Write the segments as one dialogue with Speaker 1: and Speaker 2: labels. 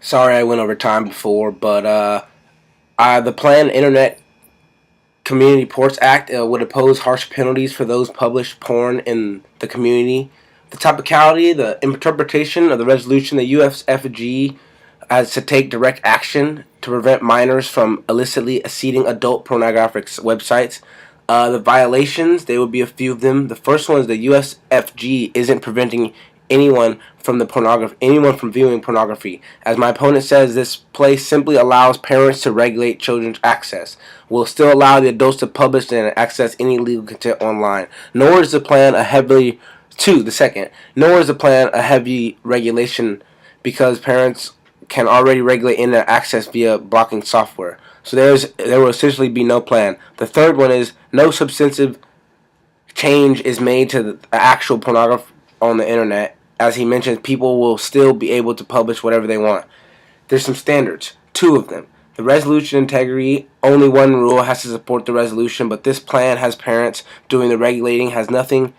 Speaker 1: Sorry I went over time before, but the planned Internet Community Ports Act would impose harsh penalties for those publish porn in the community. The topicality, the interpretation of the resolution, the USFG has to take direct action to prevent minors from illicitly accessing adult pornographic websites. The violations, there will be a few of them. The first one is the USFG isn't preventing anyone from viewing pornography. As my opponent says, this place simply allows parents to regulate children's access. Will still allow the adults to publish and access any legal content online. Nor is the plan a heavily Nor is the plan a heavy regulation because parents can already regulate internet access via blocking software. So there will essentially be no plan. The third one is no substantive change is made to the actual pornography on the internet. As he mentioned, people will still be able to publish whatever they want. There's some standards, two of them. The resolution integrity, only one rule has to support the resolution, but this plan has parents doing the regulating, has nothing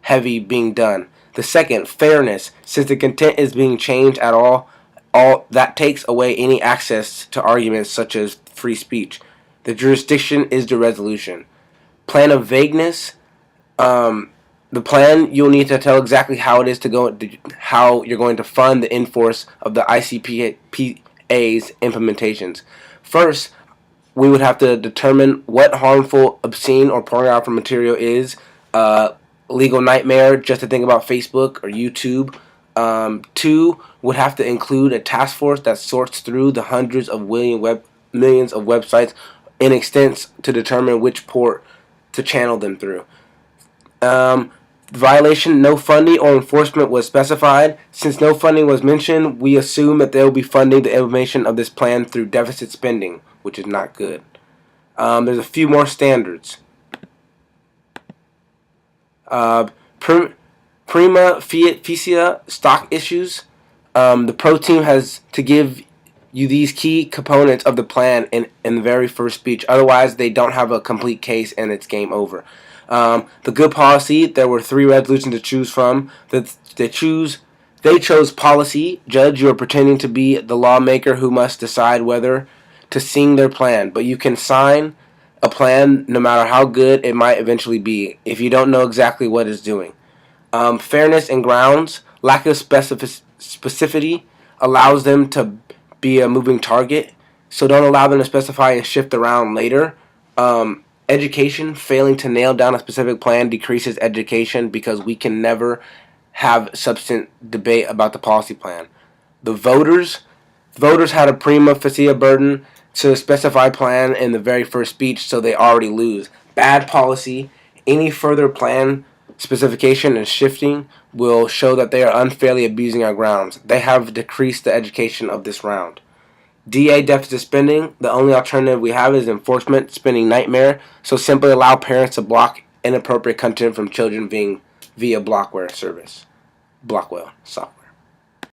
Speaker 1: heavy being done. The second, fairness, since the content is being changed at all that takes away any access to arguments such as free speech. The jurisdiction is the resolution. Plan of vagueness, the plan, you'll need to tell exactly how it is how you're going to fund the enforce of the ICPA's implementations. First, we would have to determine what harmful, obscene, or pornographic material is. Legal nightmare, just to think about Facebook or YouTube. Two, would have to include a task force that sorts through the hundreds of millions of websites in extent to determine which port to channel them through. Violation, no funding or enforcement was specified. Since no funding was mentioned, we assume that they will be funding the implementation of this plan through deficit spending, which is not good. There's a few more standards. Prima facie stock issues. The pro team has to give you these key components of the plan in the very first speech. Otherwise, they don't have a complete case and it's game over. The good policy, there were 3 resolutions to choose from. They chose policy. Judge, you are pretending to be the lawmaker who must decide whether to sing their plan. But you can sign a plan no matter how good it might eventually be if you don't know exactly what it's doing. Fairness and grounds, lack of specificity allows them to be a moving target, so don't allow them to specify and shift around later. Education, failing to nail down a specific plan decreases education because we can never have substantive debate about the policy plan. The voters had a prima facie burden to specify plan in the very first speech, so they already lose. Bad policy, any further plan specification and shifting will show that they are unfairly abusing our grounds. They have decreased the education of this round. DA deficit spending, the only alternative we have is enforcement spending nightmare, so simply allow parents to block inappropriate content from children via Blockwell software.